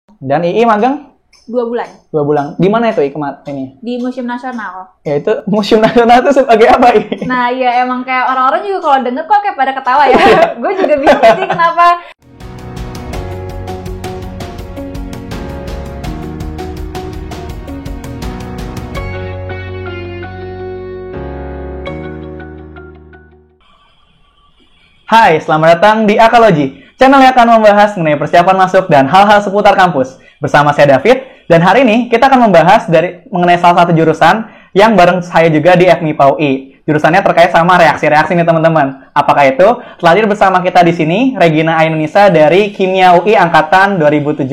Dan II magang 2 bulan 2 bulan. Di mana itu ini? di Museum Nasional. Ya itu Museum Nasional itu sebagai apa I? Nah ya emang kayak orang-orang juga kalau denger kok kayak pada ketawa ya. Gue juga bingung sih kenapa. Hai, selamat datang di Akalogy, channel yang akan membahas mengenai persiapan masuk dan hal-hal seputar kampus. Bersama saya David, dan hari ini kita akan membahas mengenai salah satu jurusan yang bareng saya juga di FMIPA UI. Jurusannya terkait sama reaksi-reaksi nih teman-teman. Apakah itu? Telah hadir bersama kita di sini Regina Ainunisa dari Kimia UI Angkatan 2017.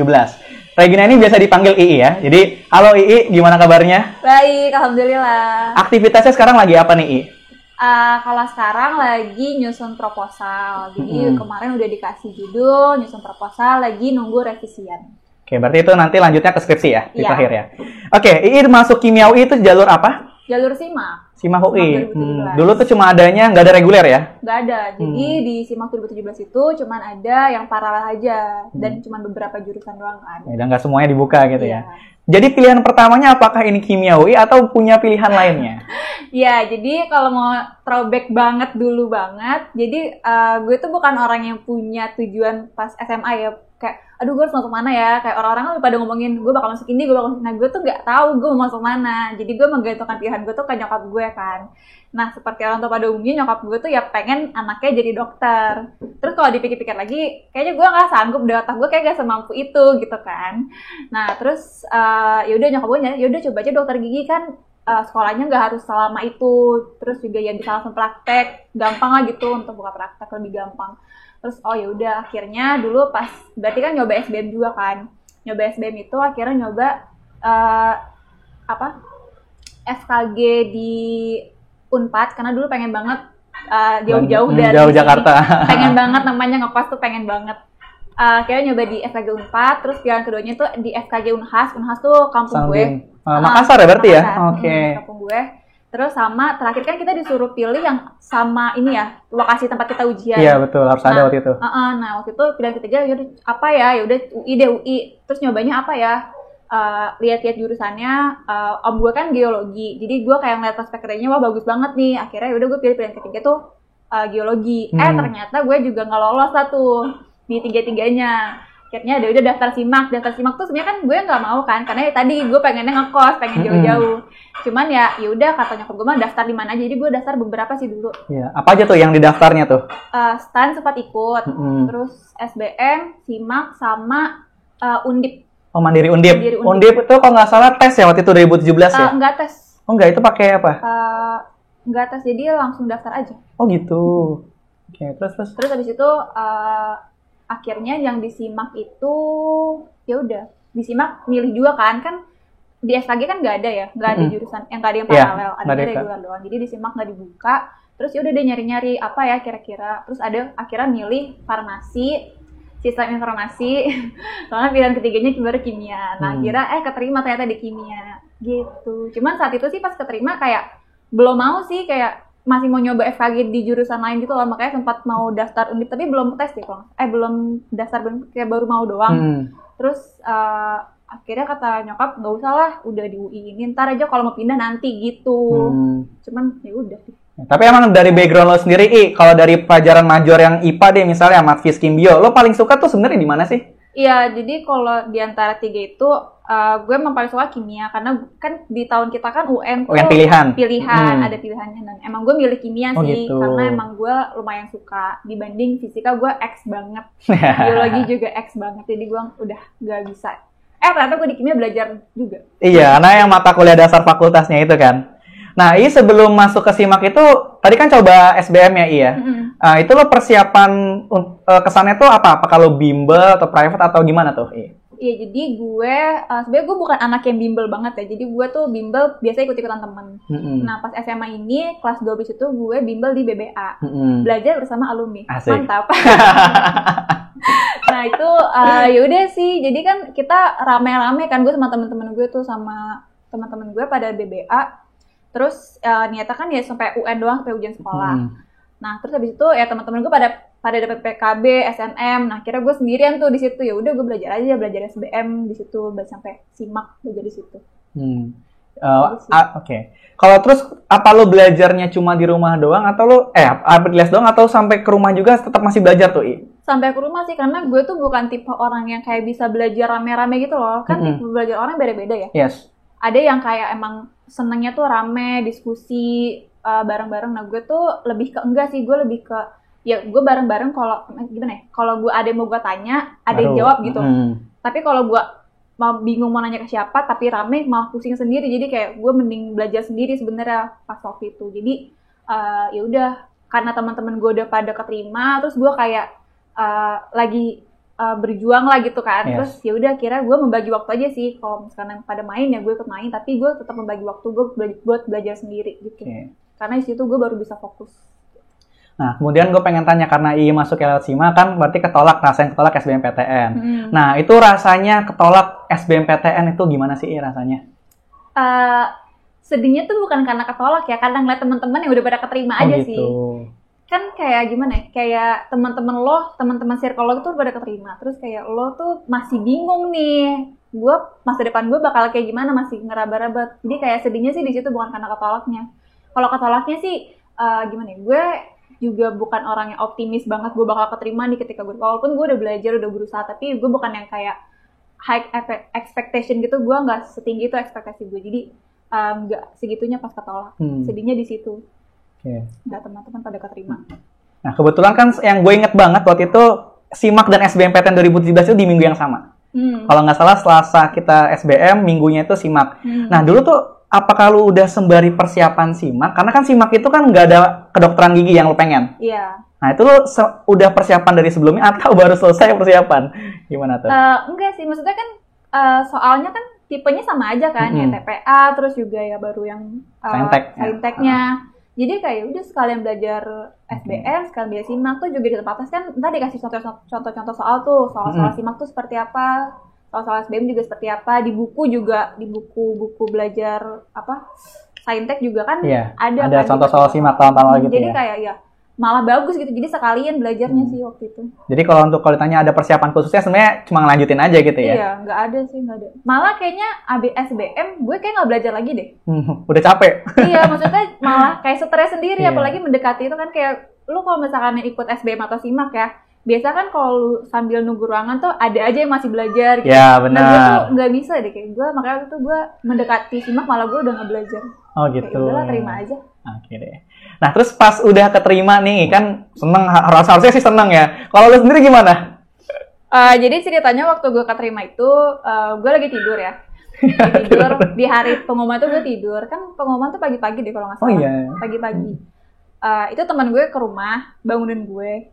Regina ini biasa dipanggil II ya. Jadi, halo II, gimana kabarnya? Baik, alhamdulillah. Aktivitasnya sekarang lagi apa nih I? Kalau sekarang lagi nyusun proposal. Jadi kemarin udah dikasih judul, nyusun proposal, lagi nunggu revisian. Oke, berarti itu nanti lanjutnya ke skripsi ya, di Iya. terakhir ya. Oke, II masuk Kimia UI itu jalur apa? Jalur SIMAK. SIMAK UI. 2017. Dulu tuh cuma adanya, nggak ada reguler ya? Nggak ada. Jadi di SIMAK 2017 itu cuman ada yang paralel aja. Dan cuman beberapa jurusan doang kan. Ya, dan nggak semuanya dibuka gitu Iya. ya. Jadi pilihan pertamanya apakah ini Kimia UI atau punya pilihan lainnya? Ya, jadi kalau mau throwback banget dulu banget, jadi gue tuh bukan orang yang punya tujuan pas SMA ya, kayak aduh gue harus masuk mana ya, kayak orang-orang kan pada ngomongin gue bakal masuk ini, gue bakal masuk, nah gue tuh nggak tahu gue mau masuk mana, jadi gue menggantungkan pilihan gue tuh ke nyokap gue kan. Nah seperti orang tua pada umumnya, nyokap gue tuh ya pengen anaknya jadi dokter. Terus kalau dipikir-pikir lagi, kayaknya gue nggak sanggup, deh otak gue kayak gak semampu itu gitu kan. Nah terus ya udah nyokap gue nyari, ya udah coba aja dokter gigi kan. Sekolahnya nggak harus selama itu, terus juga yang bisa langsung praktek, gampang lah gitu untuk buka praktek lebih gampang. Terus oh ya udah akhirnya dulu pas berarti kan nyoba SBM juga kan, nyoba SBM itu akhirnya nyoba FKG di Unpad karena dulu pengen banget jauh-jauh dari jauh sini. Jakarta. Pengen banget namanya ngekos tuh pengen banget. Akhirnya nyoba di FKG Unpad, terus pilihan keduanya tuh di FKG Unhas. Unhas tuh kampung gue. Makassar ya berarti Makassar. ya? Oke. Kampung gue. Terus sama terakhir kan kita disuruh pilih yang sama ini ya, lokasi tempat kita ujian. Iya betul, harus ada waktu itu. Nah waktu itu pilihan ketiga yaudah apa ya? Yaudah UI deh UI. Terus nyobanya apa ya? Lihat-lihat jurusannya. Om gue kan geologi, jadi gue kayak ngeliat prospek kerjanya wah bagus banget nih. Akhirnya yaudah gue pilih pilihan ketiga tuh geologi. Ternyata gue juga nggak lolos lah tuh di tiga-tiganya. Akhirnya udah daftar SIMAK tuh sebenarnya kan gue nggak mau kan, karena ya tadi gue pengennya ngekos, pengen jauh-jauh. Cuman ya udah kata nyokap gue mah daftar di mana aja, jadi gue daftar beberapa sih dulu. Iya, apa aja tuh yang didaftarnya tuh? STAN sempat ikut, terus SBM, SIMAK sama Undip. Oh Mandiri Undip. Undip itu kalau nggak salah tes ya waktu itu 2017 ya? Enggak tes. Oh enggak, itu pakai apa? Enggak tes, jadi langsung daftar aja. Oh gitu. Oke, terus. Terus habis itu akhirnya yang di SIMAK itu ya udah di SIMAK milih juga kan di FKG kan nggak ada ya, nggak ada jurusan yang nggak ada yang paralel, ada reguler doang. Jadi di SIMAK nggak dibuka. Terus ya udah dia nyari-nyari apa ya kira-kira. Terus ada akhirnya milih farmasi, sistem informasi. Soalnya pilihan ketiganya baru kimia. Nah kira keterima ternyata di kimia gitu. Cuman saat itu sih pas keterima kayak belum mau sih, kayak masih mau nyoba FKG di jurusan lain gitu loh, makanya sempat mau daftar Undip tapi belum tes deh belum daftar, kayak baru mau doang. Terus akhirnya kata nyokap nggak usah lah, udah di UI ini ntar aja kalau mau pindah nanti gitu. Cuman ya udah. Tapi emang dari background lo sendiri kalau dari pelajaran major yang IPA deh misalnya Mat Fis Kim Bio, lo paling suka tuh sebenarnya di mana sih? Iya, jadi kalau di antara tiga itu gue emang paling suka kimia karena kan di tahun kita kan UN tuh pilihan ada pilihannya, dan emang gue milih kimia sih gitu. Karena emang gue lumayan suka dibanding fisika, gue X banget. Biologi juga X banget, jadi gue udah gak bisa. Ternyata gue di kimia belajar juga. Iya, karena yang mata kuliah dasar fakultasnya itu kan. Nah, sebelum masuk ke SIMAK itu tadi kan coba SBM ya iya. Itu lo persiapan kesannya tuh apa? Apakah lo bimbel atau private atau gimana tuh? Iya, jadi gue sebenarnya gue bukan anak yang bimbel banget ya. Jadi gue tuh bimbel biasa ikut-ikutan temen. Nah, pas SMA ini kelas 12 itu gue bimbel di BBA. Belajar bersama alumni. Asik. Mantap. Nah, itu ya udah sih. Jadi kan kita rame-rame kan, gue sama temen-temen gue tuh, sama teman-teman gue pada BBA. Terus niatnya kan ya sampai UN doang, sampai ujian sekolah. Nah, terus habis itu ya teman-teman gue pada pada dapat PKB, SNM. Nah, akhirnya gue sendirian tuh di situ. Ya udah gue belajar belajar SBM di situ, sampai SIMAK belajar di situ. Oke. Kalau terus apa lo belajarnya cuma di rumah doang atau lo di les doang atau sampai ke rumah juga tetap masih belajar tuh, I? Sampai ke rumah sih, karena gue tuh bukan tipe orang yang kayak bisa belajar rame-rame gitu loh. Kan tipe belajar orang beda-beda ya. Yes. Ada yang kayak emang senengnya tuh rame, diskusi bareng-bareng. Nah, gue tuh lebih ke enggak sih, gue lebih ke ya gue bareng-bareng kalau gimana ya? Kalau gue ada yang mau gue tanya, ada yang jawab gitu. Tapi kalau gue bingung mau nanya ke siapa, tapi rame malah pusing sendiri. Jadi kayak gue mending belajar sendiri sebenarnya pas waktu itu. Jadi ya udah, karena teman-teman gue udah pada keterima, terus gue kayak lagi berjuang lah gitu kan. Yes. Terus ya udah, kira gue membagi waktu aja sih. Kalau misalkan pada main ya gue ikut main, tapi gue tetap membagi waktu gue buat belajar sendiri gitu. Karena di situ gue baru bisa fokus. Nah, kemudian gue pengen tanya, karena I masuk ke SIMA kan berarti rasain ketolak SBMPTN. Nah, itu rasanya ketolak SBMPTN itu gimana sih I rasanya? Sedihnya tuh bukan karena ketolak ya, karena ngeliat teman-teman yang udah pada keterima aja gitu. sih. Kan kayak gimana ya, kayak teman-teman circle lo tuh pada keterima. Terus kayak lo tuh masih bingung nih, masa depan gue bakal kayak gimana, masih ngeraba-raba. Jadi kayak sedihnya sih di situ bukan karena ketolaknya. Kalau ketolaknya sih gimana ya, gue juga bukan orang yang optimis banget gue bakal keterima nih ketika gue, walaupun gue udah belajar, udah berusaha, tapi gue bukan yang kayak high expectation gitu. Gue nggak setinggi itu ekspektasi gue, jadi nggak segitunya pas ketolak. Sedihnya di situ. Nggak teman-teman pada keterima. Nah, kebetulan kan yang gue inget banget waktu itu SIMAK dan SBMPTN 2017 itu di minggu yang sama. Kalau nggak salah Selasa kita SBM, minggunya itu SIMAK. Nah, dulu tuh apakah lu udah sembari persiapan SIMAK? Karena kan SIMAK itu kan nggak ada kedokteran gigi yang lu pengen. Iya. Nah, itu lu udah persiapan dari sebelumnya atau baru selesai persiapan? Gimana tuh? Enggak sih, maksudnya kan soalnya kan tipenya sama aja kan, ya TPA, terus juga ya baru yang sainteknya. Jadi kayak udah sekalian belajar SBM, sekalian belajar SIMAK tuh juga di tempat tes kan, ntar dikasih contoh-contoh soal tuh, soal SIMAK tuh seperti apa, soal SBM juga seperti apa, di buku juga, di buku belajar saintek juga kan ada kan, contoh soal SIMAK tahun-tahun gitu. Jadi kayak ya malah bagus gitu, jadi sekalian belajarnya sih waktu itu. Jadi kalau ditanya ada persiapan khususnya, sebenarnya cuma ngelanjutin aja gitu ya? Iya, nggak ada. Malah kayaknya SBM gue kayak nggak belajar lagi deh. Udah capek? Iya, maksudnya malah kayak stres sendiri, apalagi mendekati itu kan. Kayak lu kalau misalkan ikut SBM atau SIMAK ya, biasa kan kalau lu sambil nunggu ruangan tuh ada aja yang masih belajar gitu. Ya, benar. Nah, gue tuh nggak bisa deh kayak gue, makanya waktu itu gue mendekati SIMAK malah gue udah nggak belajar. Oh gitu. Kayak udahlah, terima aja. Oke deh. Nah, terus pas udah keterima nih, kan seneng, harusnya sih seneng ya. Kalau lu sendiri gimana? Jadi ceritanya waktu gue keterima itu, gue lagi tidur ya. Tidur di hari pengumuman tuh gue tidur. Kan pengumuman tuh pagi-pagi deh kalau nggak salah. Oh iya. Pagi-pagi. Itu teman gue ke rumah, bangunin gue.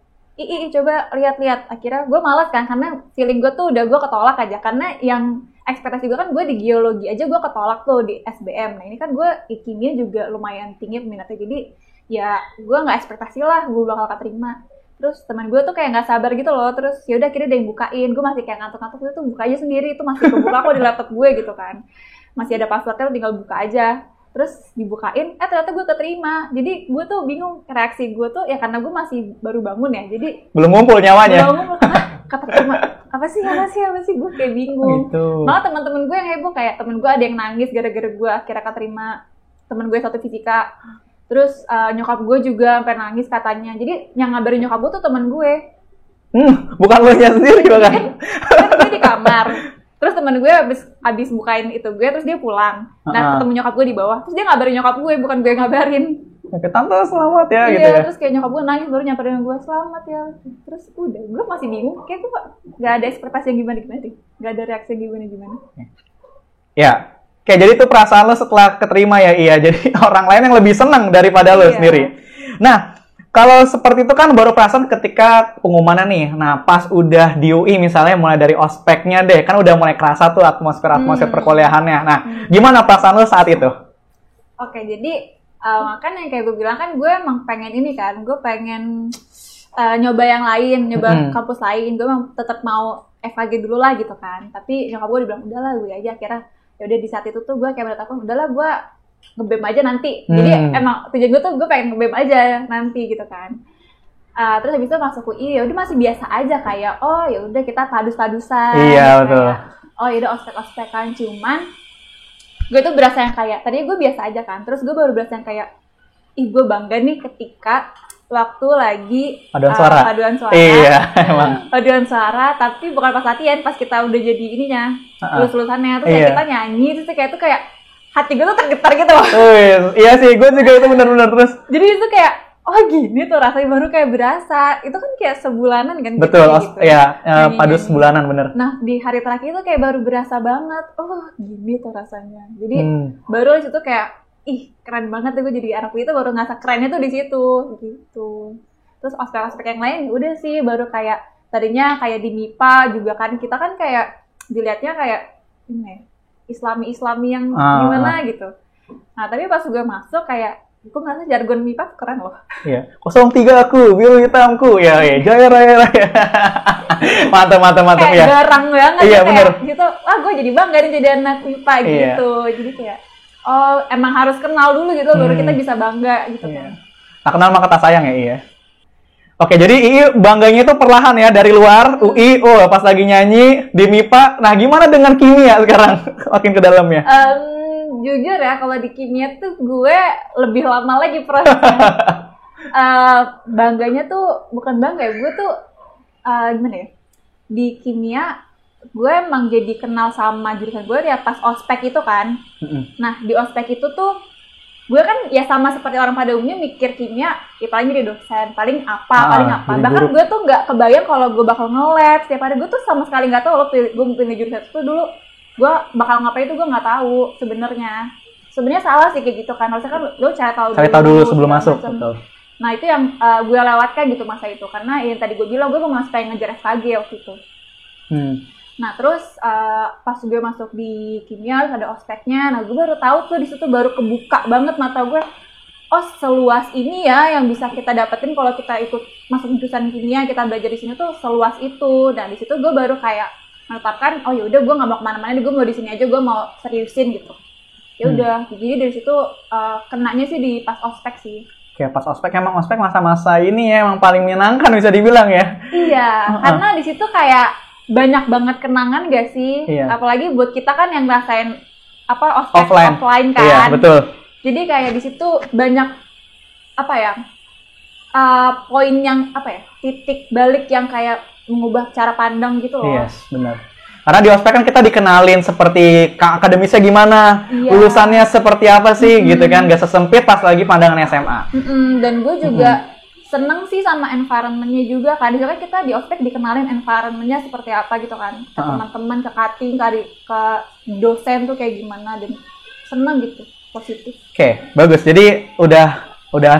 Coba lihat-lihat. Akhirnya gue malas kan, karena feeling gue tuh udah gue ketolak aja. Karena yang ekspektasi gue kan, gue di geologi aja gue ketolak tuh di SBM. Nah ini kan gue kimia juga lumayan tinggi peminatnya. Jadi ya gue nggak ekspektasi lah gue bakal keterima. Terus teman gue tuh kayak nggak sabar gitu loh. Terus ya udah akhirnya dia yang bukain. Gue masih kayak ngantuk-ngantuk, itu buka aja sendiri. Itu masih kebuka kok di laptop gue gitu kan. Masih ada passwordnya, tinggal buka aja. Terus dibukain, ternyata gue keterima. Jadi gue tuh bingung, reaksi gue tuh ya karena gue masih baru bangun ya. Jadi belum ngumpul nyawanya. Belum ngumpul. Keterima. Apa sih gue kayak bingung. Gitu. Malah teman-teman gue yang heboh, kayak temen gue ada yang nangis gara-gara gue akhirnya keterima. Temen gue satu fisika. Terus nyokap gue juga sampai nangis katanya. Jadi yang ngabarin nyokap gue tuh temen gue. Bukan lo nya sendiri bahkan. Kan gue di kamar. Terus temen gue abis bukain itu gue, terus dia pulang. Nah, ketemu nyokap gue di bawah. Terus dia ngabarin nyokap gue, bukan gue yang ngabarin. Oke, tante selamat ya, gitu ya. Terus kayak nyokap gue nangis, baru nyamperin gue, selamat ya. Terus udah, gue masih bingung. Kayak gue gak ada ekspektasi yang gimana-gimana deh. Gak ada reaksi yang gimana-gimana. Ya, kayak jadi tuh perasaan lo setelah keterima ya, iya. Jadi orang lain yang lebih senang daripada lo sendiri. Nah, kalau seperti itu kan baru perasaan ketika pengumumannya nih. Nah, pas udah di UI misalnya, mulai dari ospeknya deh, kan udah mulai kerasa tuh atmosfer perkuliahannya. Nah, gimana perasaan lo saat itu? Oke, jadi kan yang kayak gue bilang kan, gue emang pengen ini kan, gue pengen nyoba yang lain, nyoba kampus lain. Gue emang tetap mau FKG dulu lah gitu kan. Tapi nyokap gue dibilang, udahlah gue aja. Akhirnya yaudah di saat itu tuh gue kayak menetapkan, udahlah gue nge-BEM aja nanti. Jadi emang tujuan gue tuh gue pengen nge-BEM aja nanti gitu kan. Terus habis itu masuk UI, ya udah masih biasa aja kayak oh ya udah kita padus-padusan. Iya, betul. Oh ya udah ospek-ospekan, cuman gue tuh berasa yang kayak tadinya gue biasa aja kan, terus gue baru berasa yang kayak ih gue bangga nih ketika waktu lagi paduan suara. Iya, emang. Paduan suara, tapi bukan pas latihan, pas kita udah jadi ininya, lulus-lulusannya, terus kayak kita nyanyi, terus kayak hati gue tuh tergetar gitu loh. Iya sih, gue juga itu benar-benar terus. Jadi itu kayak oh gini tuh rasanya, baru kayak berasa. Itu kan kayak sebulanan kan. Betul, gitu. Ya, padus sebulanan bener. Nah, di hari terakhir itu kayak baru berasa banget. Oh, gini tuh rasanya. Jadi baru di situ kayak, ih keren banget tuh gue jadi anak itu baru ngerasa kerennya tuh di situ, gitu. Terus aspek-aspek yang lain udah sih baru kayak tadinya kayak di MIPA juga kan kita kan kayak dilihatnya kayak ini Islami yang gimana gitu. Nah, tapi pas gue masuk kayak gue merasa jargon MIPA keren loh. Iya. 03 aku, biru hitamku. Ya, jaya raya. Mantap kayak ya. Garang banget. Iya, bener. Gitu. Wah, gue jadi bangga nih jadi anak MIPA gitu. Jadi kayak oh, emang harus kenal dulu gitu baru kita bisa bangga gitu kan. Nah, kenal maka tak sayang ya, iya. Oke, jadi II bangganya itu perlahan ya dari luar, UI, pas lagi nyanyi di MIPA. Nah, gimana dengan kimia sekarang? Makin ke dalamnya. Jujur ya, kalau di kimia tuh gue lebih lama lagi prosesnya. Bangganya tuh bukan bangga ya, gue tuh gimana ya? Di kimia gue emang jadi kenal sama jurusan gue ya pas ospek itu kan. Nah di ospek itu tuh gue kan ya sama seperti orang pada umumnya mikir kimia ya paling jadi dosen, paling apa. Bahkan gue tuh nggak kebayang kalau gue bakal nge-lab setiap hari. Gue tuh sama sekali nggak tahu waktu gue pilih jurusan itu dulu gue bakal ngapain itu gue nggak tahu sebenarnya salah sih kayak gitu kan. Harusnya kan lo cari tahu dulu sebelum masuk. Betul. Nah itu yang gue lewatkan gitu masa itu karena yang tadi gue bilang gue mau pengen ngejar SKG waktu itu. Nah terus pas gue masuk di kimia harus ada ospeknya. Nah gue baru tahu tuh di situ baru kebuka banget mata gue. Oh seluas ini ya yang bisa kita dapetin kalau kita ikut masuk jurusan kimia, kita belajar di sini tuh seluas itu. Dan di situ gue baru kayak menetapkan oh yaudah gue nggak mau kemana-mana, gue mau di sini aja, gue mau seriusin gitu. Ya udah, jadi dari situ kenanya sih di pas ospek sih. Kayak pas ospek emang ospek masa-masa ini ya emang paling menyenangkan bisa dibilang ya. Iya, karena di situ kayak banyak banget kenangan gak sih? Iya. Apalagi buat kita kan yang ngerasain ospek offline kan. Iya, betul. Jadi kayak di situ banyak poin yang titik balik yang kayak mengubah cara pandang gitu loh. Yes, benar. Karena di ospek kan kita dikenalin seperti akademisnya gimana, lulusannya seperti apa sih gitu kan, gak sesempit pas lagi pandangan SMA. Dan gue juga seneng sih sama environment-nya juga kan. Di kan kita di ospek dikenalin environment-nya seperti apa gitu kan. Ke teman-teman, ke cutting, ke dosen tuh kayak gimana, dan seneng gitu, positif. Oke, bagus. Jadi udah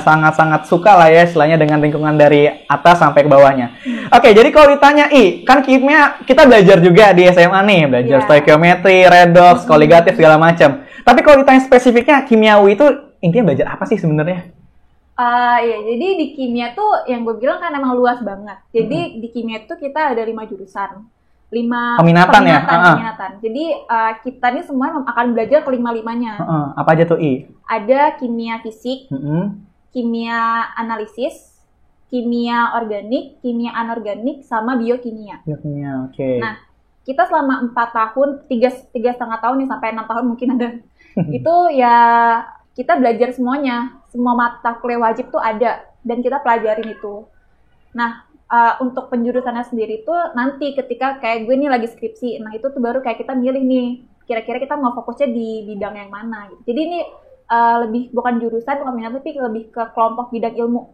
sangat-sangat suka lah ya istilahnya dengan lingkungan dari atas sampai ke bawahnya. Oke, jadi kalau ditanya kan kimia kita belajar juga di SMA nih, belajar stoikiometri, redox, koligatif segala macam. Tapi kalau ditanya spesifiknya kimia UI itu intinya belajar apa sih sebenarnya? Jadi di kimia tuh yang gue bilang kan emang luas banget. Jadi di kimia tuh kita ada 5 jurusan. 5 peminatan. Jadi kita nih semua akan belajar ke 5-5-nya. Apa aja tuh Ada kimia fisik, kimia analisis, kimia organik, kimia anorganik, sama biokimia. Biokimia, oke. Nah, kita selama 4 tahun, 3,5 tahun nih sampai 6 tahun mungkin ada. Itu ya kita belajar semuanya, semua mata kuliah wajib tuh ada dan kita pelajarin itu. Nah, untuk penjurusannya sendiri tuh nanti ketika kayak gue nih lagi skripsi, nah itu tuh baru kayak kita milih nih kira-kira kita mau fokusnya di bidang yang mana gitu. Jadi ini lebih bukan jurusan, bukan minat, tapi lebih ke kelompok bidang ilmu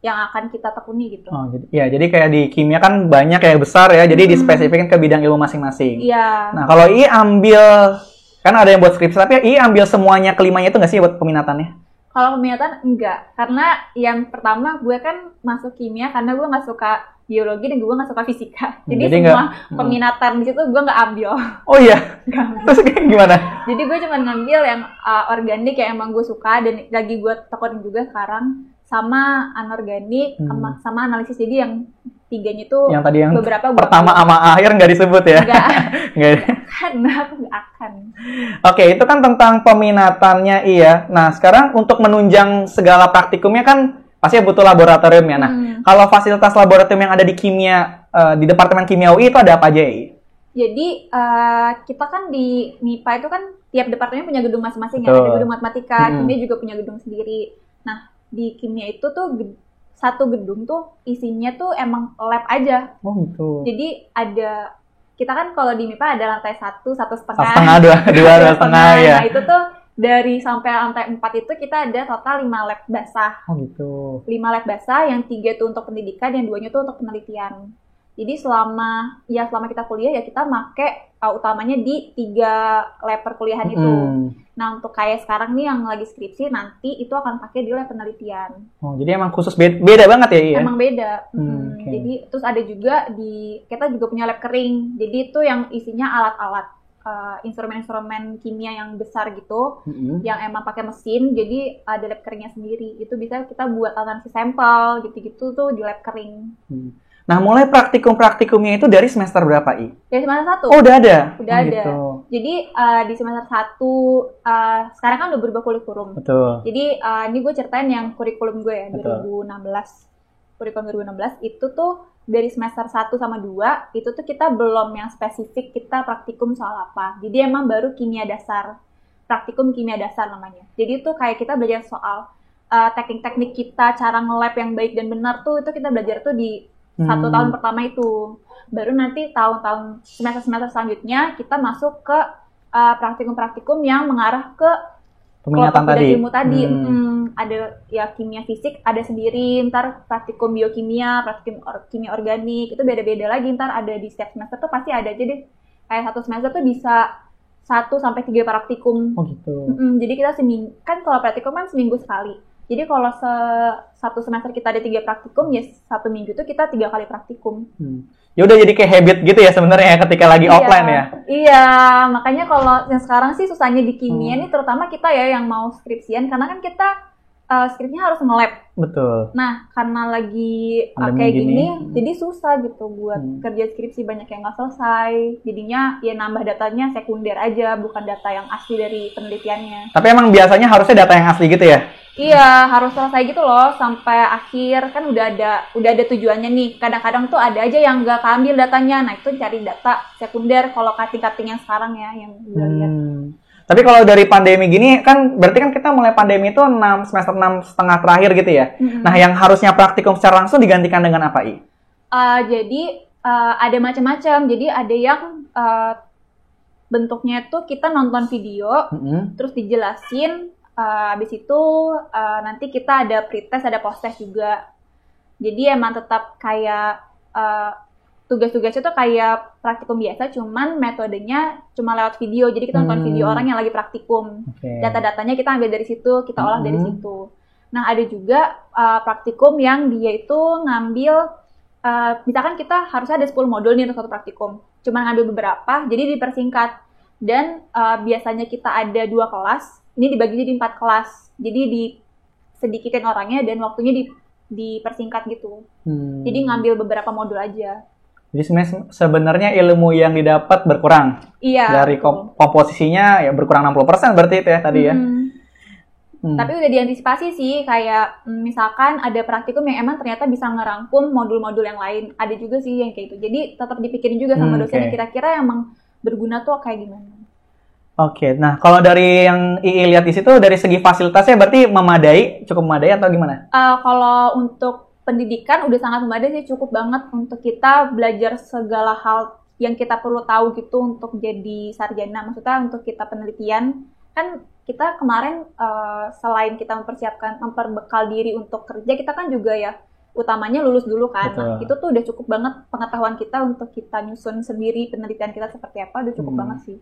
yang akan kita tekuni gitu. Jadi kayak di kimia kan banyak kayak besar ya, jadi dispesifikin ke bidang ilmu masing-masing. Iya. Nah kalau ambil, kan ada yang buat skripsi, tapi ambil semuanya kelimanya itu nggak sih buat peminatannya? Kalau peminatan enggak, karena yang pertama gue kan masuk kimia karena gue nggak suka biologi dan gue nggak suka fisika. Jadi semua peminatan di situ gue nggak ambil. Oh iya? Terus kayak gimana? Jadi gue cuma ngambil yang organik yang emang gue suka dan lagi gue tekunin juga sekarang, sama anorganik, sama analisis. Jadi yang 3-nya tuh yang tadi yang beberapa pertama sama akhir nggak disebut ya? Nggak. Karena aku nggak akan. Oke, itu kan tentang peminatannya Nah, sekarang untuk menunjang segala praktikumnya kan pasti butuh laboratorium ya. Nah, kalau fasilitas laboratorium yang ada di kimia, di Departemen Kimia UI itu ada apa aja ya? Jadi kita kan di MIPA itu kan tiap departemen punya gedung masing-masing ya. Ada gedung matematika, kimia juga punya gedung sendiri. Nah, di kimia itu tuh satu gedung tuh isinya tuh emang lab aja. Oh gitu. Jadi kita kan kalau di MIPA ada lantai 1, 1,5. 1,5, 2,5 ya. Nah itu tuh dari sampai lantai 4 itu kita ada total 5 lab basah. Oh gitu. 5 lab basah, yang 3 tuh untuk pendidikan, yang 2-nya tuh untuk penelitian. Jadi selama kita kuliah ya kita make utamanya di 3 lab perkuliahan itu. Nah untuk kayak sekarang nih yang lagi skripsi nanti itu akan pakai di lab penelitian. Oh jadi emang khusus beda banget ya? Iya? Emang beda. Okay. Jadi terus ada juga kita juga punya lab kering. Jadi itu yang isinya alat-alat instrumen-instrumen kimia yang besar gitu, yang emang pakai mesin. Jadi ada lab keringnya sendiri. Itu bisa kita buat analisis sampel gitu-gitu tuh di lab kering. Nah, mulai praktikumnya itu dari semester berapa, I? Dari semester 1. Oh, udah ada? Udah ada. Gitu. Jadi, di semester 1, sekarang kan udah berubah kurikulum. Betul. Jadi, ini gue ceritain yang kurikulum gue ya, betul. 2016. Kurikulum 2016, itu tuh dari semester 1 sama 2, itu tuh kita belum yang spesifik kita praktikum soal apa. Jadi, emang baru kimia dasar. Praktikum kimia dasar namanya. Jadi, itu kayak kita belajar soal teknik-teknik kita, cara nge-lab yang baik dan benar tuh, itu kita belajar tuh di 1 tahun pertama itu. Baru nanti tahun-tahun semester-semester selanjutnya kita masuk ke praktikum-praktikum yang mengarah ke peminatan tadi. Ilmu tadi. Ada ya kimia fisik ada sendiri, ntar praktikum biokimia, praktikum kimia organik, itu beda-beda lagi, ntar ada di setiap semester tuh pasti ada. Jadi kayak 1 semester tuh bisa 1 sampai 3 praktikum. Oh gitu. Jadi kita kan kalau praktikum kan seminggu sekali. Jadi kalau 1 semester kita ada 3 praktikum, ya 1 minggu itu kita 3 kali praktikum. Ya udah jadi kayak habit gitu ya sebenarnya ketika lagi offline ya. Iya, makanya kalau yang sekarang sih susahnya di kimia nih, terutama kita ya yang mau skripsian, karena kan kita skripsinya harus nge-lab. Betul. Nah, karena lagi kayak gini, jadi susah gitu buat kerja skripsi, banyak yang nggak selesai. Jadinya ya nambah datanya sekunder aja, bukan data yang asli dari penelitiannya. Tapi emang biasanya harusnya data yang asli gitu ya? Iya, harus selesai gitu loh sampai akhir, kan udah ada tujuannya nih. Kadang-kadang tuh ada aja yang nggak keambil datanya. Nah, itu cari data sekunder kalau cutting-cutting yang sekarang ya yang gue lihat. Tapi kalau dari pandemi gini kan berarti kan kita mulai pandemi itu semester 6 setengah terakhir gitu ya. Nah, yang harusnya praktikum secara langsung digantikan dengan apa, I? Jadi ada macam-macam. Jadi ada yang bentuknya tuh kita nonton video, terus dijelasin. Habis itu nanti kita ada pretest, ada post-test juga. Jadi emang tetap kayak tugas-tugasnya tuh kayak praktikum biasa, cuman metodenya cuma lewat video. Jadi kita nonton video orang yang lagi praktikum. Data-datanya kita ambil dari situ, kita olah dari situ. Nah, ada juga praktikum yang dia itu ngambil, misalkan kita harusnya ada 10 modul nih untuk 1 praktikum. Cuman ngambil beberapa, jadi dipersingkat. Dan biasanya kita ada 2 kelas. Ini dibagi jadi 4 kelas, jadi disedikitin orangnya dan waktunya dipersingkat gitu. Jadi ngambil beberapa modul aja. Jadi sebenarnya ilmu yang didapat berkurang. Iya. Dari komposisinya ya berkurang 60% berarti itu ya tadi ya. Tapi udah diantisipasi sih, kayak misalkan ada praktikum yang emang ternyata bisa ngerangkum modul-modul yang lain. Ada juga sih yang kayak itu. Jadi tetap dipikirin juga sama dosennya, kira-kira emang berguna tuh kayak gimana. Oke, nah kalau dari yang II lihat di situ dari segi fasilitasnya berarti cukup memadai atau gimana? Kalau untuk pendidikan udah sangat memadai sih, cukup banget untuk kita belajar segala hal yang kita perlu tahu gitu untuk jadi sarjana. Maksudnya untuk kita penelitian, kan kita kemarin selain kita memperbekal diri untuk kerja, kita kan juga ya utamanya lulus dulu kan. Nah, itu tuh udah cukup banget pengetahuan kita untuk kita nyusun sendiri penelitian kita seperti apa, udah cukup banget sih.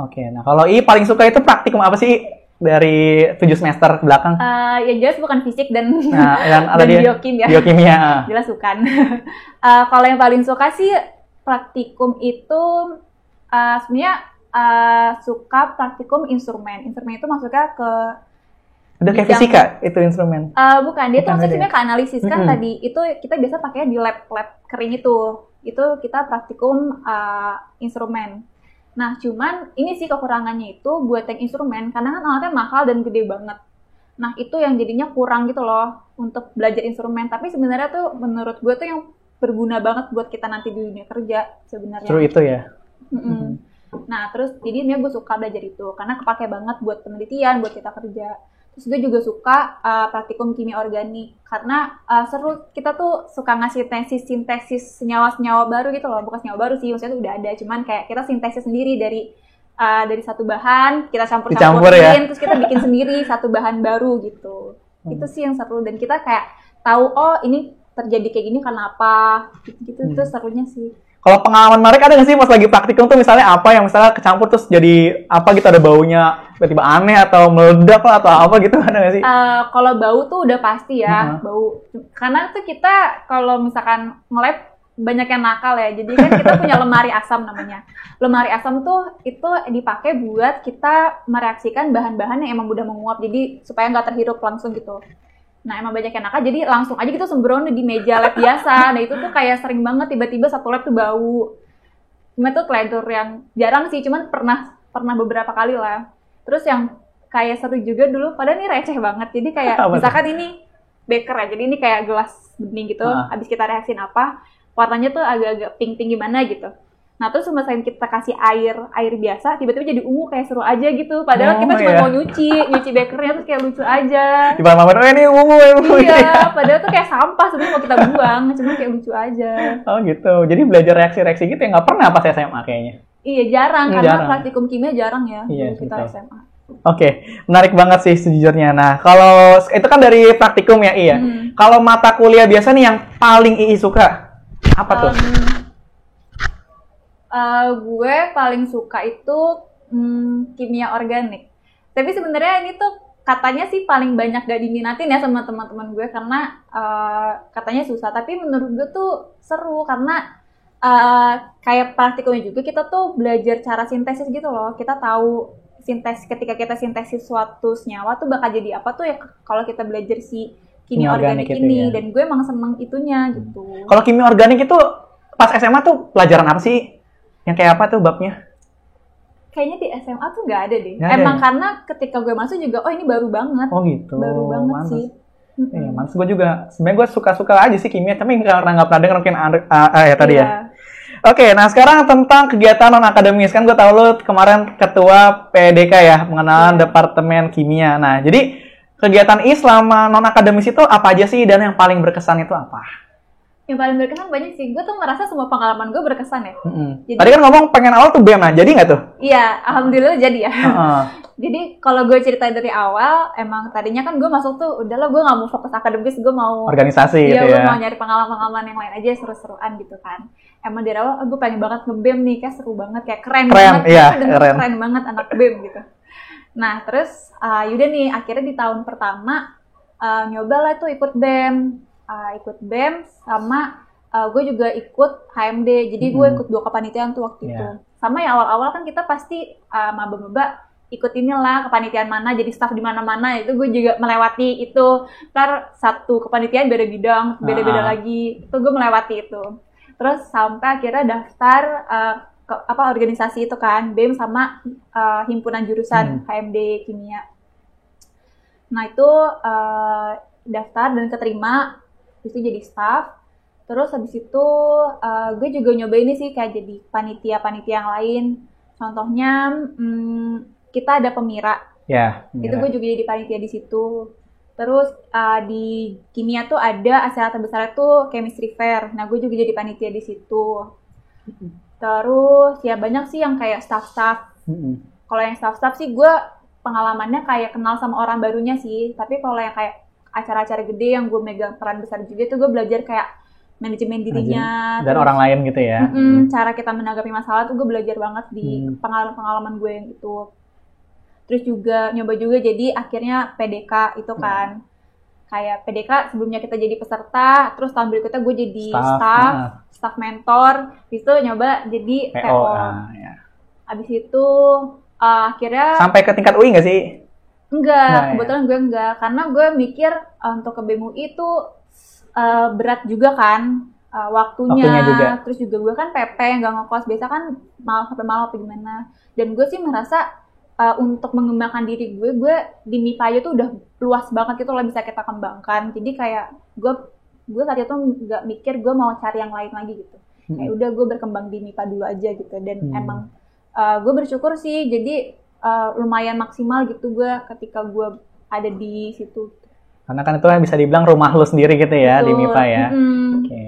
Oke, nah kalau I paling suka itu praktikum apa sih dari 7 semester ke belakang? Ya jelas bukan fisik dan, dan biokimia. Biokimia. Jelas bukan. Kalau yang paling suka sih praktikum itu sebenarnya suka praktikum instrumen. Instrumen itu maksudnya ke... Udah kayak fisika itu instrumen? Bukan, dia tuh maksudnya ke analisis kan tadi. Itu kita biasa pakai di lab kering itu. Itu kita praktikum instrumen. Nah, cuman ini sih kekurangannya itu buat yang instrumen, karena kan alatnya mahal dan gede banget. Nah itu yang jadinya kurang gitu loh untuk belajar instrumen. Tapi sebenarnya tuh menurut gue tuh yang berguna banget buat kita nanti di dunia kerja sebenarnya. Seru itu ya. Nah terus jadinya gue suka belajar itu karena kepake banget buat penelitian, buat kita kerja. Terus gue juga suka praktikum kimia organik karena seru, kita tuh suka ngasih sintesis senyawa-senyawa baru gitu loh. Bukan senyawa baru sih, maksudnya tuh udah ada, cuman kayak kita sintesis sendiri dari satu bahan, kita campur-campurin, terus kita bikin sendiri satu bahan baru gitu. Itu sih yang seru, dan kita kayak tahu, oh ini terjadi kayak gini karena apa, gitu. Itu serunya sih. Kalau pengalaman menarik ada nggak sih pas lagi praktikum tuh misalnya apa yang misalnya kecampur terus jadi apa gitu, ada baunya tiba-tiba aneh atau meledak lah atau apa gitu, ada nggak sih? Kalau bau tuh udah pasti ya, bau. Karena tuh kita kalau misalkan nge-lab banyak yang nakal ya, jadi kan kita punya lemari asam namanya. Lemari asam tuh itu dipakai buat kita mereaksikan bahan-bahan yang emang mudah menguap, jadi supaya nggak terhirup langsung gitu. Nah emang banyak yang nakal, jadi langsung aja gitu sembrono di meja lab biasa. Nah itu tuh kayak sering banget tiba-tiba satu lab tuh bau. Cuma tuh kledur yang jarang sih, cuman pernah beberapa kali lah. Terus yang kayak seru juga dulu, padahal ini receh banget. Jadi kayak misalkan ini beker ya, jadi ini kayak gelas bening gitu, habis kita reaksin apa, warnanya tuh agak-agak pink-pink gimana gitu. Nah terus selain kita kasih air biasa, tiba-tiba jadi ungu, kayak seru aja gitu. Padahal kita cuma mau nyuci bekernya tuh kayak lucu aja. Tiba-tiba ini ungu. Iya, padahal tuh kayak sampah sebenarnya mau kita buang, cuma kayak lucu aja. Oh gitu, jadi belajar reaksi-reaksi gitu ya nggak pernah pas SMA kayaknya? Iya jarang, karena praktikum kimia jarang ya kita SMA. Oke, menarik banget sih sejujurnya. Nah, kalau itu kan dari praktikum ya, iya. Kalau mata kuliah biasa nih yang paling Ii suka, apa tuh? Gue paling suka itu kimia organik. Tapi sebenarnya ini tuh katanya sih paling banyak gak diminatin ya sama teman-teman gue karena katanya susah. Tapi menurut gue tuh seru karena kayak praktikumnya juga kita tuh belajar cara sintesis gitu loh. Kita tahu ketika kita sintesis suatu senyawa tuh bakal jadi apa tuh ya kalau kita belajar si kimia organik ini. Ya. Dan gue emang seneng itunya gitu. Kalau kimia organik itu pas SMA tuh pelajaran apa sih? Yang kayak apa tuh babnya? Kayaknya di SMA tuh nggak ada deh. Emang karena ketika gue masuk juga, oh ini baru banget. Oh gitu. Baru banget sih. Iya, mantas gue juga. Sebenarnya gue suka-suka aja sih kimia, tapi karena nggak pernah dengar mungkin ya tadi ya. Oke, nah sekarang tentang kegiatan non-akademis. Kan gue tahu lo kemarin ketua PDK ya, pengenalan Departemen Kimia. Nah, jadi kegiatan selama non-akademis itu apa aja sih, dan yang paling berkesan itu apa? Yang paling berkesan banyak sih. Gue tuh merasa semua pengalaman gue berkesan ya. Jadi, tadi kan ngomong pengen awal tuh BEM, nah jadi nggak tuh? Iya, alhamdulillah jadi ya. Jadi kalau gue cerita dari awal, emang tadinya kan gue masuk tuh, udahlah gue nggak mau fokus akademis, gue mau organisasi gitu ya. Iya, gue mau nyari pengalaman-pengalaman yang lain aja, seru-seruan gitu kan. Emang dari awal, gue pengen banget nge-BEM nih, kayak seru banget, kayak keren banget. Iya, keren banget anak BEM gitu. Nah terus, yaudah nih, akhirnya di tahun pertama, nyoba lah tuh ikut BEM. Ikut BEM sama gue juga ikut HMD, jadi gue ikut 2 kepanitiaan tuh waktu itu. Sama ya awal-awal kan kita pasti maba-maba ikut inilah kepanitiaan mana, jadi staff di mana-mana, itu gue juga melewati itu. Ntar satu kepanitiaan beda bidang, beda-beda lagi, itu gue melewati itu. Terus sampai akhirnya daftar organisasi itu kan, BEM sama himpunan jurusan HMD Kimia. Nah itu daftar dan keterima, itu jadi staff. Terus habis itu gue juga nyoba ini sih kayak jadi panitia yang lain. Contohnya kita ada pemira. Ya. Itu gue juga jadi panitia di situ. Terus di kimia tuh ada acara terbesar tuh chemistry fair. Nah gue juga jadi panitia di situ. Terus ya banyak sih yang kayak staff-staff. Kalau yang staff-staff sih gue pengalamannya kayak kenal sama orang barunya sih. Tapi kalau yang kayak acara-acara gede yang gue megang peran besar juga itu gue belajar kayak manajemen dirinya dan terus, orang lain gitu ya. Cara kita menanggapi masalah tuh gue belajar banget di pengalaman gue yang itu. Terus juga nyoba juga jadi akhirnya PDK itu kan. Kayak PDK sebelumnya kita jadi peserta, terus tahun berikutnya gue jadi staff mentor, habis itu nyoba jadi PO. Abis itu akhirnya sampai ke tingkat UI nggak sih? Enggak, kebetulan gue enggak, karena gue mikir untuk ke BEM UI itu berat juga kan waktunya juga. Terus juga gue kan PP nggak ngekos, biasa kan sampai malam apa gimana. Dan gue sih merasa untuk mengembangkan diri gue di MIPA aja tuh udah luas banget gitu loh bisa kita kembangkan. Jadi kayak gue saat itu nggak mikir gue mau cari yang lain lagi gitu. Kayak udah gue berkembang di MIPA dulu aja gitu. Dan emang gue bersyukur sih, jadi lumayan maksimal gitu gue ketika gue ada di situ. Karena kan itu bisa dibilang rumah lu sendiri gitu ya. Betul. Di MIPA ya. Oke.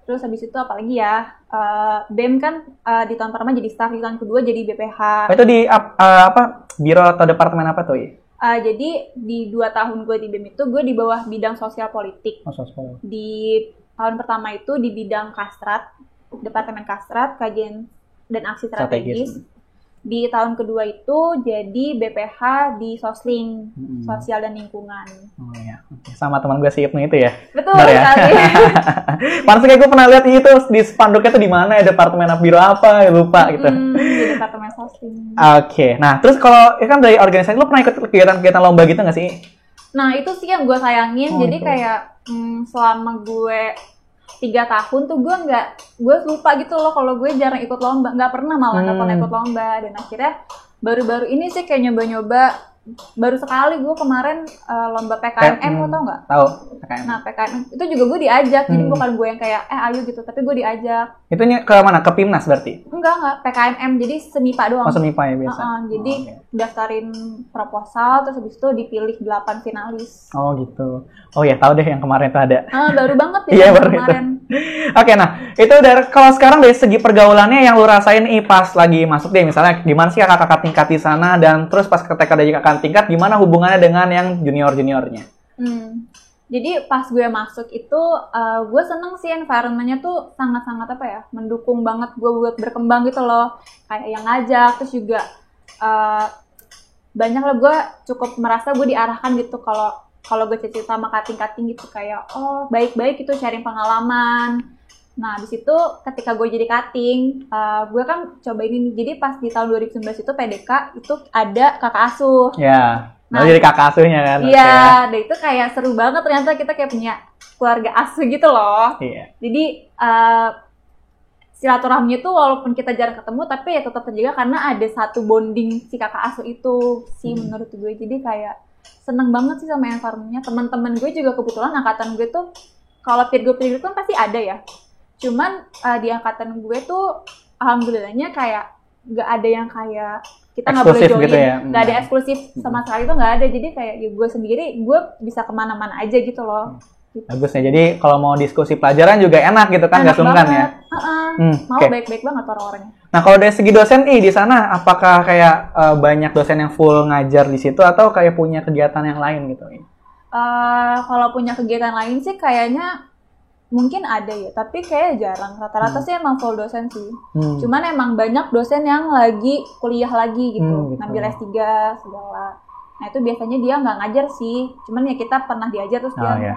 Terus habis itu apalagi ya, BEM kan di tahun pertama jadi staff, di tahun kedua jadi BPH. Itu di biro atau departemen apa tuh ya? Jadi di 2 tahun gue di BEM itu gue di bawah bidang sosial politik. Sosial. Di tahun pertama itu di bidang Kastrat, Departemen Kastrat, Kajian dan Aksi Strategis. Di tahun kedua itu jadi BPH di Sosling, Sosial dan Lingkungan. Oh ya, sama teman gue si Ibnu itu ya. Betul sekali. Pantes kayak gue pernah lihat itu di spanduknya tuh di mana ya, departemen biro apa ya, lupa gitu. Di Departemen Sosling. Oke, nah terus kalau kan dari organisasi lu pernah ikut kegiatan-kegiatan lomba gitu nggak sih? Nah itu sih yang gue sayangin. Jadi kayak selama gue 3 tahun tuh gue lupa gitu loh kalau gue jarang ikut lomba, nggak pernah ikut lomba. Dan akhirnya baru-baru ini sih kayak nyoba-nyoba, baru sekali gue kemarin lomba PKMM, lo tau nggak? Tahu. PKMM. Nah PKMM itu juga gue diajak, jadi bukan gue yang kayak ayo gitu, tapi gue diajak. Itu ke mana? Ke PIMNAS berarti? Enggak, PKMM, jadi SMIPA doang. Oh SMIPA ya biasa. Jadi daftarin proposal, terus habis itu dipilih 8 finalis. Oh gitu. Oh ya tahu deh yang kemarin itu ada. Baru banget ya kemarin. Oke, nah itu kalau sekarang dari segi pergaulannya yang lu rasain pas lagi masuk deh, misalnya gimana sih kakak tingkat di sana, dan terus pas ketika dari kakak tingkat gimana hubungannya dengan yang juniornya? Jadi pas gue masuk itu gue seneng sih, environment-nya tuh sangat-sangat mendukung banget gue buat berkembang gitu loh, kayak yang ngajak, terus juga banyak lah gue cukup merasa gue diarahkan gitu kalau gue cerita sama kating-kating gitu, kayak baik-baik itu sharing pengalaman. Nah di situ ketika gue jadi kating, gue kan cobain ini. Jadi pas di tahun 2019 itu PDK itu ada kakak asuh. Ya. Nah, jadi kakak asuhnya kan? Iya, dan itu kayak seru banget, ternyata kita kayak punya keluarga asuh gitu loh. Iya. Jadi silaturahminya tuh walaupun kita jarang ketemu, tapi ya tetap terjaga karena ada satu bonding si kakak asuh itu sih menurut gue. Jadi kayak seneng banget sih sama environment-nya. Teman-teman gue juga kebetulan angkatan gue tuh kalau peer group kan pasti ada ya. Cuman di angkatan gue tuh alhamdulillahnya kayak nggak ada yang kayak kita nggak boleh join, gitu ya? Nggak ada eksklusif sama sekali, tuh nggak ada. Jadi kayak ya gue sendiri, gue bisa kemana-mana aja gitu loh. Gitu. Bagus ya, jadi kalau mau diskusi pelajaran juga enak gitu kan, nggak sungkan ya? Mau baik-baik banget orang-orangnya. Nah kalau dari segi dosen di sana, apakah kayak banyak dosen yang full ngajar di situ atau kayak punya kegiatan yang lain gitu? Kalau punya kegiatan lain sih kayaknya mungkin ada ya, tapi kayak jarang. Rata-rata sih emang full dosen sih. Cuman emang banyak dosen yang lagi kuliah lagi gitu. Ngambil S3 segala. Nah itu biasanya dia nggak ngajar sih, cuman ya kita pernah diajar terus dia. Iya.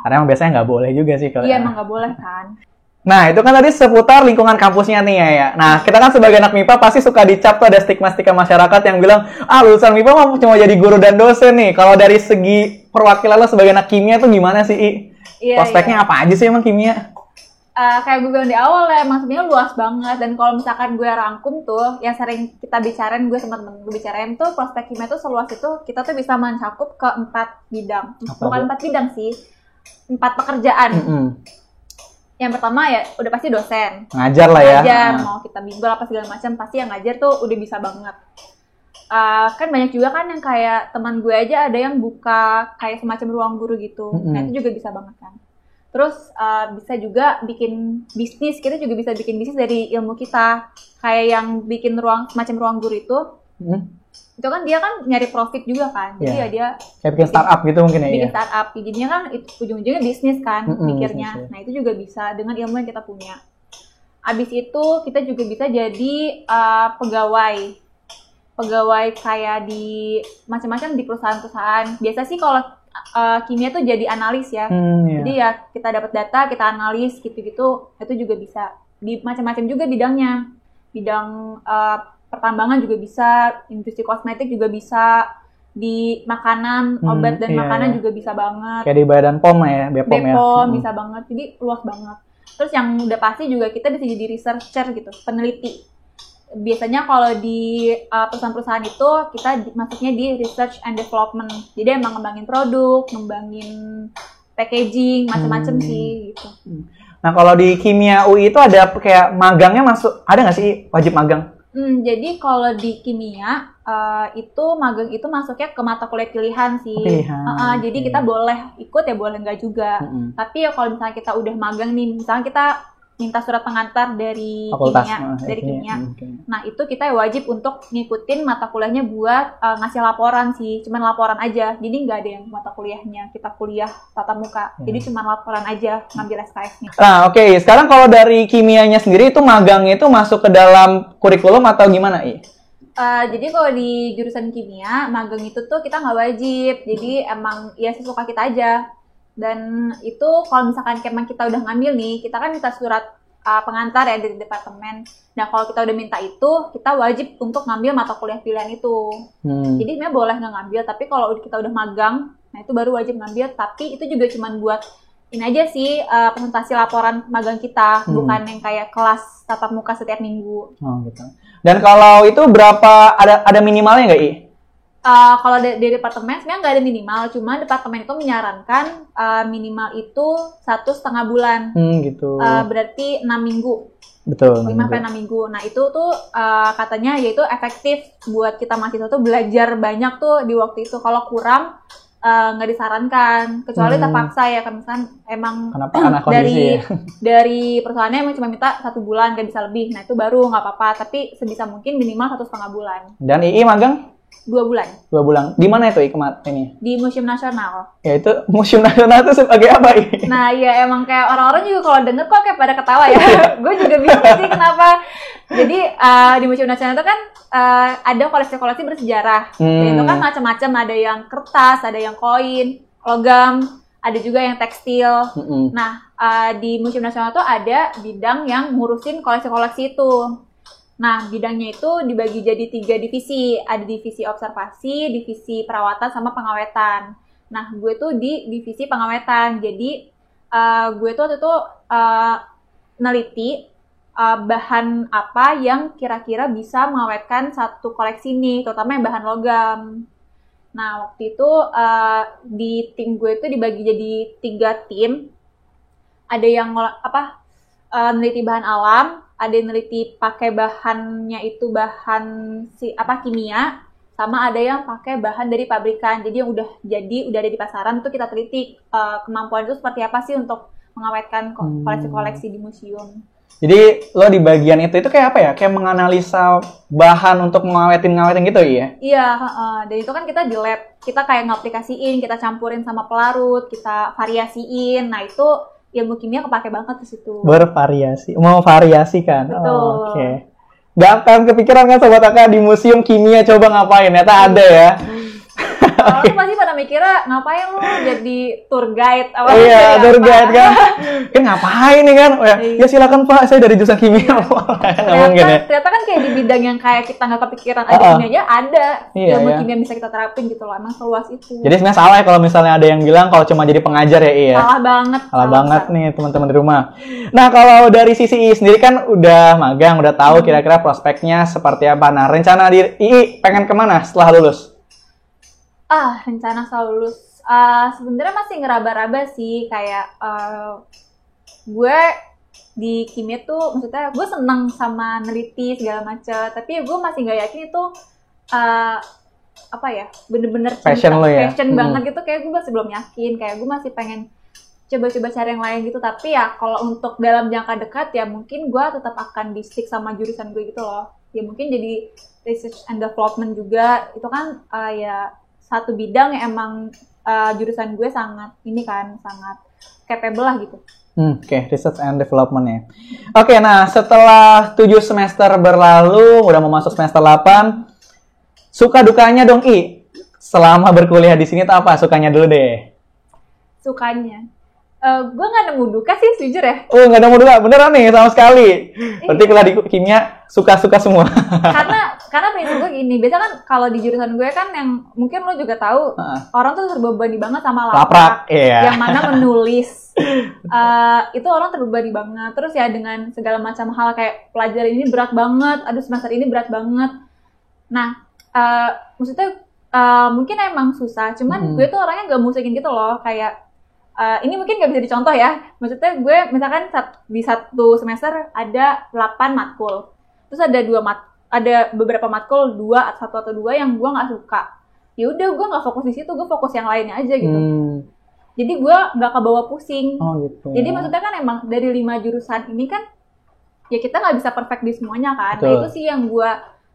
Karena emang biasanya nggak boleh juga sih kalau. Iya emang nggak boleh kan. Nah itu kan tadi seputar lingkungan kampusnya nih ya. Nah kita kan sebagai anak MIPA pasti suka dicap tuh, ada stigma-stigma masyarakat yang bilang lulusan MIPA mah cuma jadi guru dan dosen nih. Kalau dari segi perwakilan lo sebagai anak kimia tuh gimana sih? Prospeknya apa aja sih emang kimia? Kayak gue bilang di awal ya, emang sebenarnya luas banget. Dan kalau misalkan gue rangkum tuh, yang sering kita bicarain, gue sama temen gue bicarain tuh, prospek kimia tuh seluas itu, kita tuh bisa mencakup ke 4 bidang. Bukan 4 bidang sih, 4 pekerjaan. Yang pertama ya udah pasti dosen. Ngajar lah ya. Ngajar, mau kita bimbel apa segala macam, pasti yang ngajar tuh udah bisa banget. Kan banyak juga kan yang kayak teman gue aja ada yang buka kayak semacam ruang guru gitu. Nah itu juga bisa banget kan. Terus bisa juga bikin bisnis, kita juga bisa bikin bisnis dari ilmu kita. Kayak yang bikin semacam ruang guru itu itu kan dia kan nyari profit juga kan. Jadi ya dia kayak bikin startup gitu mungkin ya. Bikin startup, jadinya kan ujung-ujungnya bisnis kan pikirnya. Nah itu juga bisa dengan ilmu yang kita punya. Abis itu kita juga bisa jadi pegawai kayak di macam-macam di perusahaan-perusahaan. Biasa sih kalau kimia tuh jadi analis ya. Jadi ya kita dapat data, kita analis gitu-gitu, itu juga bisa. Di macam-macam juga bidangnya. Bidang pertambangan juga bisa, industri kosmetik juga bisa, di makanan, obat dan makanan juga bisa banget. Kayak di Badan POM ya, BPOM ya. BPOM bisa banget. Jadi luas banget. Terus yang udah pasti juga kita bisa jadi researcher gitu, peneliti. biasanya kalau di perusahaan-perusahaan itu kita masuknya di research and development. Jadi emang ngembangin produk, ngembangin packaging, macam-macam sih gitu. Nah, kalau di kimia UI itu ada kayak magangnya masuk, ada nggak sih wajib magang? Jadi kalau di kimia itu magang itu masuknya ke mata kuliah pilihan sih. Jadi kita boleh ikut ya boleh nggak juga. Tapi ya kalau misalnya kita udah magang nih, misalnya kita minta surat pengantar dari kimia. Nah itu kita wajib untuk ngikutin mata kuliahnya buat ngasih laporan sih. Cuman laporan aja. Jadi nggak ada yang mata kuliahnya kita kuliah tatap muka. Jadi cuma laporan aja ngambil SKS-nya. Nah oke. Sekarang kalau dari kimianya sendiri itu magangnya itu masuk ke dalam kurikulum atau gimana jadi kalau di jurusan kimia magang itu tuh kita nggak wajib. Jadi emang ya sesuka kita aja. Dan itu kalau misalkan emang kita udah ngambil nih, kita kan minta surat pengantar ya dari departemen. Nah kalau kita udah minta itu, kita wajib untuk ngambil mata kuliah pilihan itu. Jadi sebenarnya boleh nggak ngambil, tapi kalau kita udah magang, nah itu baru wajib ngambil. Tapi itu juga cuma buat ini aja sih presentasi laporan magang kita, bukan yang kayak kelas tatap muka setiap minggu. Oh gitu. Dan kalau itu berapa ada minimalnya nggak kalau dari departemen sebenarnya nggak ada minimal, cuma departemen itu menyarankan minimal itu 1,5 bulan. Gitu. Berarti 6 minggu. Betul. 5-6 minggu. Nah itu tuh katanya yaitu efektif buat kita mahasiswa tuh belajar banyak tuh di waktu itu. Kalau kurang nggak disarankan, kecuali terpaksa ya kan misalkan emang dari perusahaannya emang cuma minta 1 bulan nggak bisa lebih. Nah itu baru nggak apa-apa. Tapi sebisa mungkin minimal 1,5 bulan. Dan II magang? 2 bulan. 2 bulan. Di mana itu ini? Di Museum Nasional. Ya itu Museum Nasional itu sebagai apa Nah ya emang kayak orang-orang juga kalau denger kok kayak pada ketawa ya. Gue juga bingung sih kenapa. Jadi di Museum Nasional itu kan ada koleksi-koleksi bersejarah. Dan itu kan macam-macam, ada yang kertas, ada yang koin, logam, ada juga yang tekstil. Nah di Museum Nasional itu ada bidang yang ngurusin koleksi-koleksi itu. Nah, bidangnya itu dibagi jadi 3 divisi. Ada divisi observasi, divisi perawatan, sama pengawetan. Nah, gue tuh di divisi pengawetan. Jadi, gue tuh waktu itu neliti bahan apa yang kira-kira bisa mengawetkan satu koleksi ini, terutama yang bahan logam. Nah, waktu itu di tim gue itu dibagi jadi 3 tim. Ada yang neliti bahan alam, ada yang neliti pakai bahannya itu bahan kimia, sama ada yang pakai bahan dari pabrikan. Jadi yang udah ada di pasaran itu kita teliti kemampuan itu seperti apa sih untuk mengawetkan koleksi-koleksi di museum. Jadi lo di bagian itu kayak apa ya? Kayak menganalisa bahan untuk ngawetin gitu ya? Iya, dan itu kan kita di lab, kita kayak ngaplikasiin, kita campurin sama pelarut, kita variasiin. Nah itu ilmu kimia kepake banget di situ. Bervariasi, mau variasi kan? Betul. Oke. Gak akan kepikiran kan sobat Aka di museum kimia coba ngapain? Ternyata ada ya. Orang pasti pada mikirnya ngapain lu jadi tour guide? Iya, tour guide kan. Ngapain nih kan? Oh ya silakan Pak, saya dari jurusan kimia. Ternyata kan kayak di bidang yang kayak kita nggak kepikiran ada kimianya ada. Ilmu kimia bisa kita terapin gitu loh. Emang seluas itu. Jadi sebenarnya salah ya kalau misalnya ada yang bilang kalau cuma jadi pengajar ya iya. Salah banget. Salah banget nih teman-teman di rumah. Nah kalau dari sisi II sendiri kan udah magang, udah tahu kira-kira prospeknya seperti apa. Nah rencana di II pengen kemana setelah lulus? Rencana setelah lulus sebenarnya masih ngeraba-raba sih, kayak gue di kimia tuh maksudnya gue seneng sama neliti segala macam, tapi gue masih nggak yakin itu bener-bener passion lo ya? Passion banget gitu, kayak gue masih belum yakin, kayak gue masih pengen coba-coba cari yang lain gitu. Tapi ya kalau untuk dalam jangka dekat ya mungkin gue tetap akan di-stick sama jurusan gue gitu loh. Ya mungkin jadi research and development juga, itu kan ya satu bidang yang emang jurusan gue sangat capable lah gitu. Oke, research and development ya. Oke, nah setelah 7 semester berlalu, udah mau masuk semester 8, suka dukanya dong selama berkuliah di sini tuh apa? Sukanya dulu deh. Sukanya, Gue nggak nemu duka sih, jujur ya. Oh, nggak nemu duka, beneran nih sama sekali. Berarti kalau di kimia suka-suka semua. karena prinsip gue gini, biasa kan kalau di jurusan gue kan yang mungkin lo juga tahu, orang tuh terbebani banget sama laprak. Iya. Yang mana menulis. Itu orang terbebani banget. Terus ya dengan segala macam hal kayak pelajaran ini berat banget, aduh semester ini berat banget. Nah, maksudnya mungkin emang susah, cuman gue tuh orangnya gak musikin gitu loh, kayak ini mungkin gak bisa dicontoh ya. Maksudnya gue misalkan di satu semester ada 8 matkul. Terus ada beberapa matkul 1 atau 2 yang gue nggak suka. Ya udah gue nggak fokus di situ, gue fokus yang lainnya aja gitu. Jadi gue nggak kebawa pusing. Oh, gitu. Jadi maksudnya kan emang dari 5 jurusan ini kan ya kita nggak bisa perfect di semuanya kan. Betul. Nah itu sih yang gue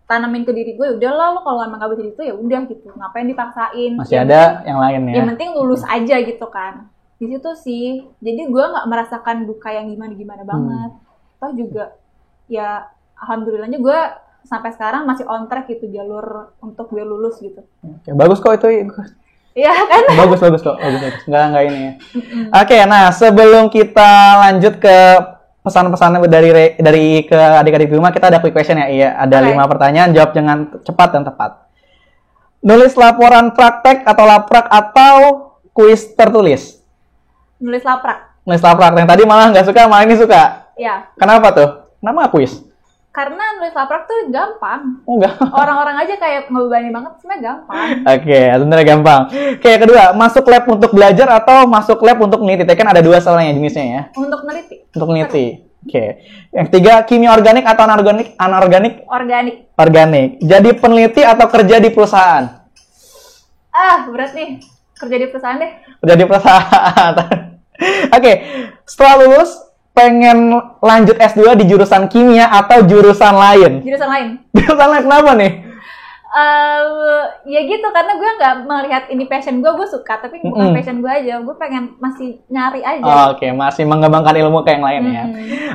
tanamin ke diri gue, udahlah lo kalau emang gak bisa itu ya udah gitu, ngapain dipaksain. Masih ada yang lain ya. Yang penting lulus aja gitu kan. Di situ sih, jadi gue nggak merasakan duka yang gimana banget. Toh juga ya alhamdulillahnya gue sampai sekarang masih on track gitu jalur untuk gue lulus gitu. Oke, bagus kok itu. Iya kan? Bagus kok. Enggak ini ya. Oke, nah sebelum kita lanjut ke pesan-pesan dari ke adik-adik di rumah, kita ada quick question ya. Iya, ada 5 pertanyaan, jawab dengan cepat dan tepat. Nulis laporan praktek atau laprak atau kuis tertulis? Nulis laprak. Yang tadi malah nggak suka, malah ini suka. Iya. Kenapa tuh? Kenapa kuis? Karena nulis laprak tuh gampang. Enggak. Orang-orang aja kayak ngebebani banget, sebenarnya gampang. Oke, sebenarnya gampang. Oke, yang kedua, masuk lab untuk belajar atau masuk lab untuk meneliti? Kan ada 2 soalnya jenisnya ya. Untuk meneliti. Untuk meneliti. Oke. Yang ketiga, kimia organik atau anorganik? Organik. Jadi peneliti atau kerja di perusahaan? Berat nih. Kerja di perusahaan deh. Kerja di perusahaan. Oke, setelah lulus pengen lanjut S2 di jurusan kimia atau jurusan lain? Jurusan lain. Jurusan lain kenapa nih? Ya gitu, karena gue nggak melihat ini passion gue suka, tapi bukan passion gue aja, gue pengen masih nyari aja. Oke, masih mengembangkan ilmu ke yang lain ya.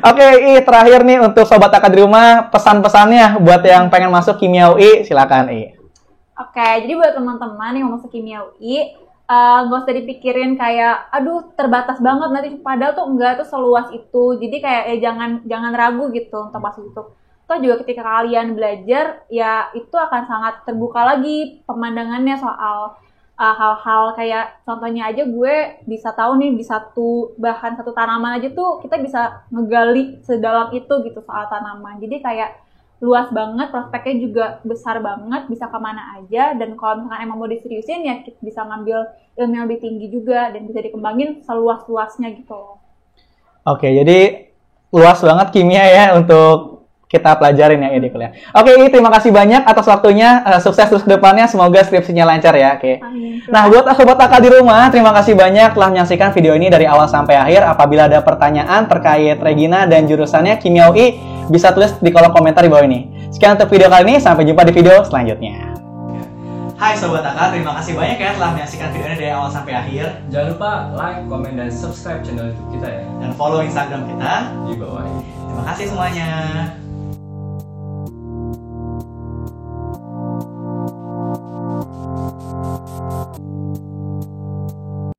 Oke, terakhir nih untuk Sobat AK di rumah, pesan-pesannya buat yang pengen masuk kimia UI, silakan Oke, jadi buat teman-teman yang mau masuk kimia UI, nggak usah dipikirin kayak aduh terbatas banget nanti, padahal tuh enggak, tuh seluas itu. Jadi kayak jangan ragu gitu untuk masuk itu. Toh juga ketika kalian belajar ya itu akan sangat terbuka lagi pemandangannya soal hal-hal kayak contohnya aja gue bisa tahu nih di satu tanaman aja tuh kita bisa ngegali sedalam itu gitu soal tanaman. Jadi kayak luas banget, prospeknya juga besar banget, bisa kemana aja. Dan kalau misalkan emang mau diseriusin ya kita bisa ngambil ilmu yang lebih tinggi juga dan bisa dikembangin seluas-luasnya gitu loh. Oke, jadi luas banget kimia ya untuk kita pelajarin ya di kuliah. Oke, terima kasih banyak atas waktunya. Sukses terus ke depannya, semoga skripsinya lancar ya. Oke. Nah, buat Sobat AK di rumah, terima kasih banyak telah menyaksikan video ini dari awal sampai akhir. Apabila ada pertanyaan terkait Regina dan jurusannya Kimia UI, bisa tulis di kolom komentar di bawah ini. Sekian untuk video kali ini, sampai jumpa di video selanjutnya. Hai Sobat AK, terima kasih banyak ya telah menyaksikan video ini dari awal sampai akhir. Jangan lupa like, komen, dan subscribe channel YouTube kita ya. Dan follow Instagram kita di bawah. Terima kasih semuanya.